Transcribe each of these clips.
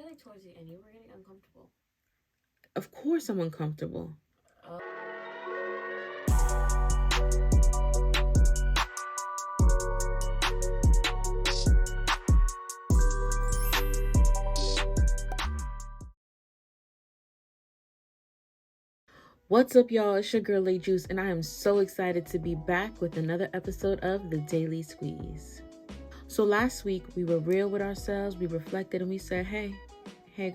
feel like towards the end you were getting uncomfortable. Of course I'm uncomfortable. What's up, y'all? It's your girl, Late Juice, and I am so excited to be back with another episode of The Daily Squeeze. So last week, we were real with ourselves, we reflected, and we said, hey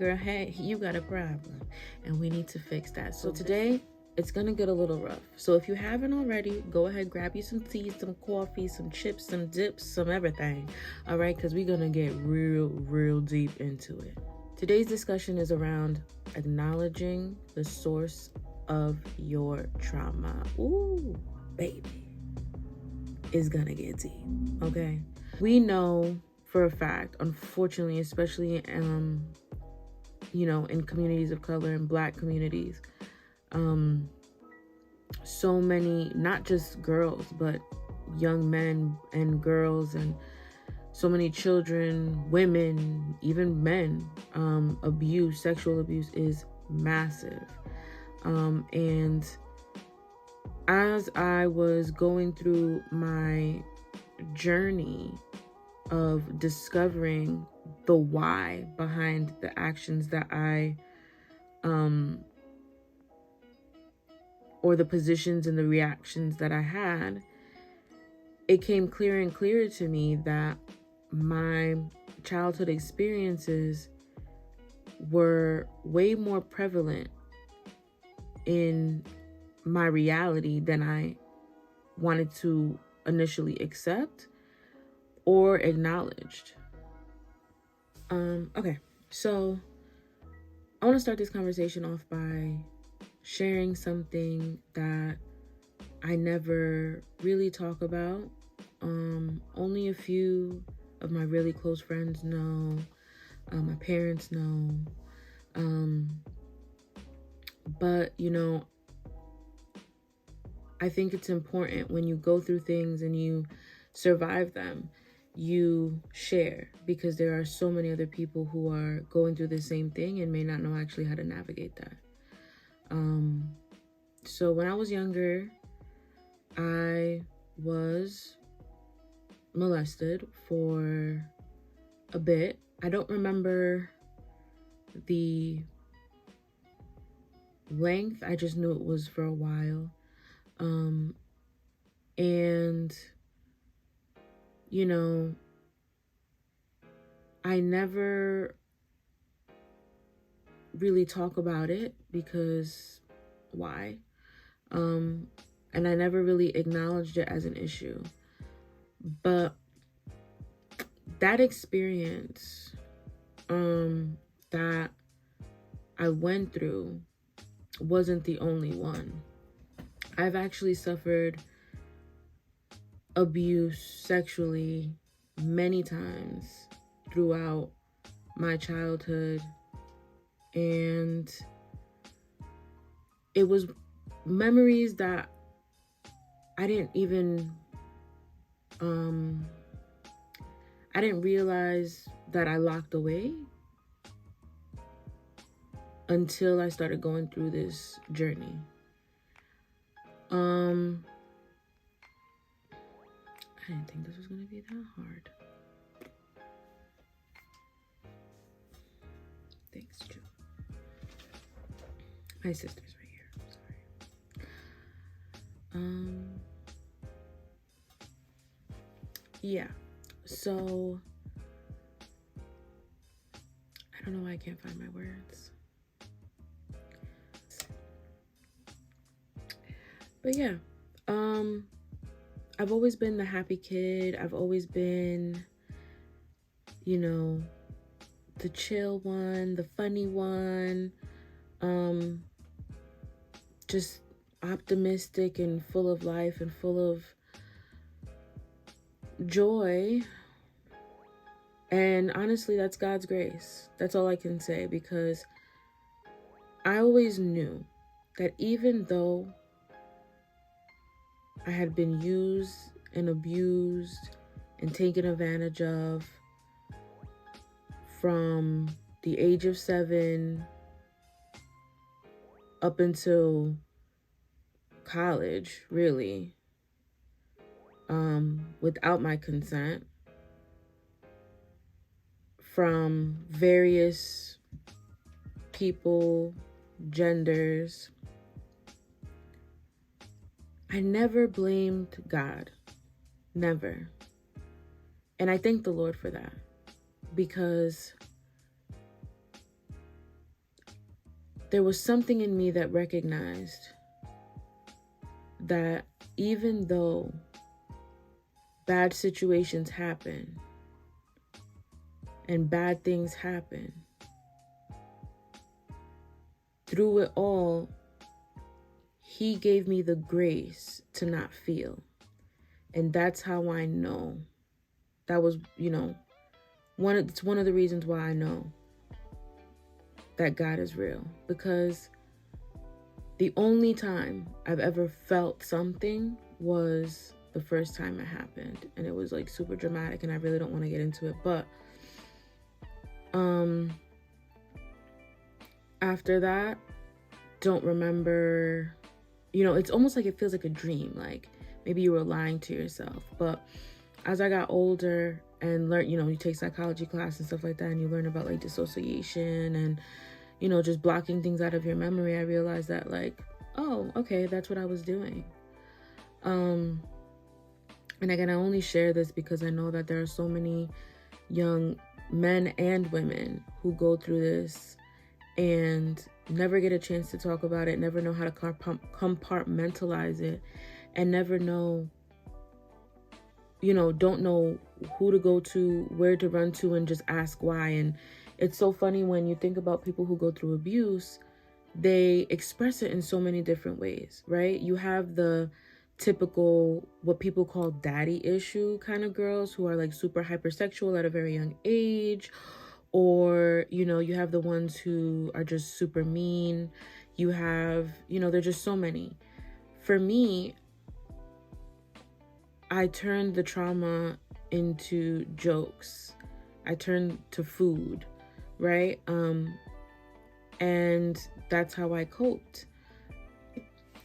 girl, hey, you got a problem, and we need to fix that. So today, it's gonna get a little rough. So if you haven't already, go ahead, grab you some tea, some coffee, some chips, some dips, some everything, all right? Because we're gonna get real deep into it. Today's discussion is around acknowledging the source of your trauma. Ooh, baby, is gonna get deep, okay? We know for a fact, unfortunately, especially in communities of color and Black communities, so many, not just girls, but young men and girls and so many children, women, even men, sexual abuse is massive. And as I was going through my journey of discovering the why behind the actions that or the positions and the reactions that I had, it came clearer and clearer to me that my childhood experiences were way more prevalent in my reality than I wanted to initially accept or acknowledged. Okay, so I want to start this conversation off by sharing something that I never really talk about. Only a few of my really close friends know. My parents know. But, I think it's important when you go through things and you survive them, you share, because there are so many other people who are going through the same thing and may not know actually how to navigate that. So when I was younger, I was molested for a bit. I don't remember the length. I just knew it was for a while. And, I never really talk about it because why? And I never really acknowledged it as an issue. But that experience that I went through wasn't the only one. I've actually suffered abuse sexually many times throughout my childhood, and it was memories that I didn't even I didn't realize that I locked away until I started going through this journey. I didn't think this was gonna be that hard. Thanks, Joe. My sister's right here. Sorry. Yeah. So I don't know why I can't find my words. But yeah. I've always been the happy kid. I've always been, the chill one, the funny one, just optimistic and full of life and full of joy. And honestly, that's God's grace. That's all I can say, because I always knew that even though I had been used and abused and taken advantage of from the age of 7 up until college, really, without my consent, from various people, genders. I never blamed God. Never. And I thank the Lord for that, because there was something in me that recognized that even though bad situations happen and bad things happen, through it all, He gave me the grace to not feel. And that's how I know. That was, it's one of the reasons why I know that God is real. Because the only time I've ever felt something was the first time it happened. And it was like super dramatic, and I really don't want to get into it. But after that, don't remember. It's almost like it feels like a dream. Like maybe you were lying to yourself. But as I got older and learned, you take psychology class and stuff like that, and you learn about like dissociation and, just blocking things out of your memory, I realized that like, oh, okay, that's what I was doing. And again, I only share this because I know that there are so many young men and women who go through this and never get a chance to talk about it, never know how to compartmentalize it, and never know, don't know who to go to, where to run to, and just ask why. And it's so funny when you think about people who go through abuse, they express it in so many different ways, right? You have the typical, what people call daddy issue kind of girls who are like super hypersexual at a very young age. Or, you have the ones who are just super mean. You have, there's just so many. For me, I turned the trauma into jokes. I turned to food, right? And that's how I coped.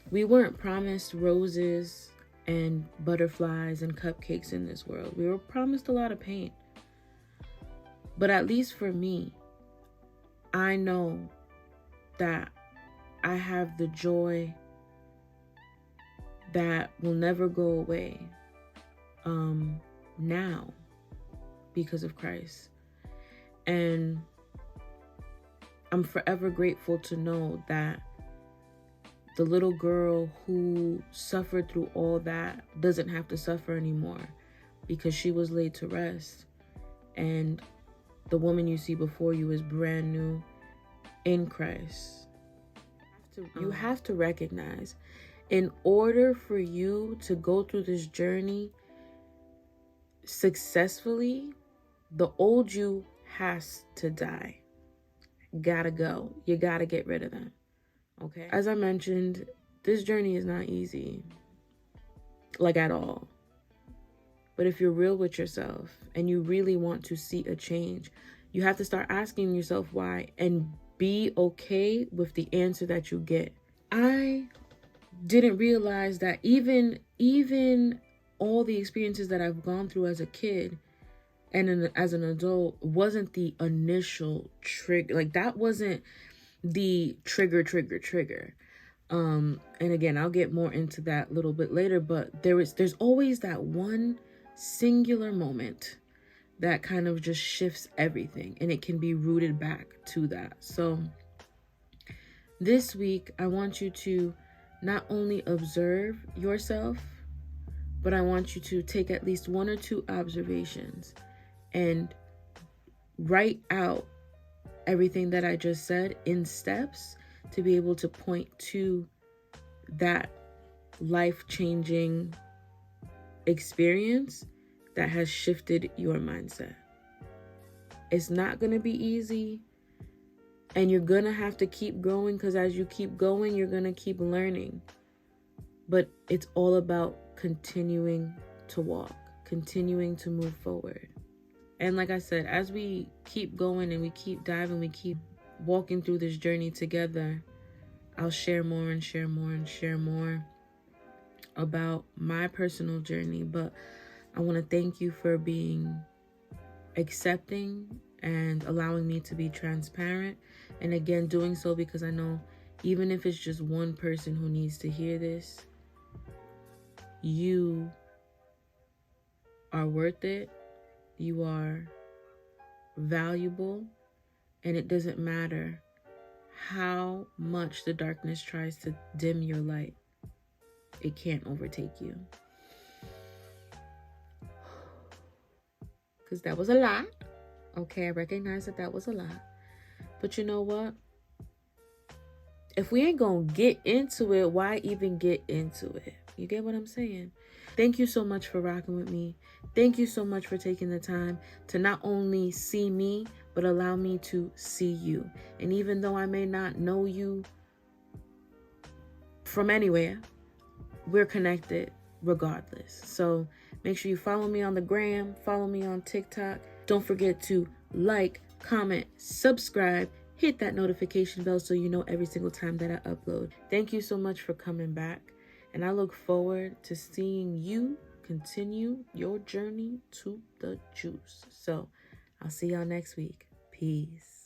We weren't promised roses and butterflies and cupcakes in this world. We were promised a lot of pain. But at least for me, I know that I have the joy that will never go away now because of Christ. And I'm forever grateful to know that the little girl who suffered through all that doesn't have to suffer anymore, because she was laid to rest. And the woman you see before you is brand new in Christ. You have to recognize, in order for you to go through this journey successfully, the old you has to die. Gotta go. You gotta get rid of them. Okay? As I mentioned, this journey is not easy. Like at all. But if you're real with yourself and you really want to see a change, you have to start asking yourself why and be okay with the answer that you get. I didn't realize that even all the experiences that I've gone through as a kid and as an adult wasn't the initial trigger. Like that wasn't the trigger. And again, I'll get more into that a little bit later, but there's always that one singular moment that kind of just shifts everything, and it can be rooted back to that. So this week, I want you to not only observe yourself, but I want you to take at least 1 or 2 observations and write out everything that I just said in steps to be able to point to that life-changing experience that has shifted your mindset. It's not going to be easy, and you're going to have to keep going, because as you keep going, you're going to keep learning. But it's all about continuing to walk, continuing to move forward. And like I said, as we keep going and we keep diving, we keep walking through this journey together, I'll share more and share more and share more about my personal journey. But I want to thank you for being accepting and allowing me to be transparent. And again, doing so because I know even if it's just one person who needs to hear this, you are worth it. You are valuable. And it doesn't matter how much the darkness tries to dim your light. It can't overtake you. Because that was a lot. Okay, I recognize that was a lot. But you know what? If we ain't gonna get into it, why even get into it? You get what I'm saying? Thank you so much for rocking with me. Thank you so much for taking the time to not only see me, but allow me to see you. And even though I may not know you from anywhere, we're connected regardless. So make sure you follow me on the gram, follow me on TikTok. Don't forget to like, comment, subscribe, hit that notification bell so you know every single time that I upload. Thank you so much for coming back. And I look forward to seeing you continue your journey to the juice. So I'll see y'all next week. Peace.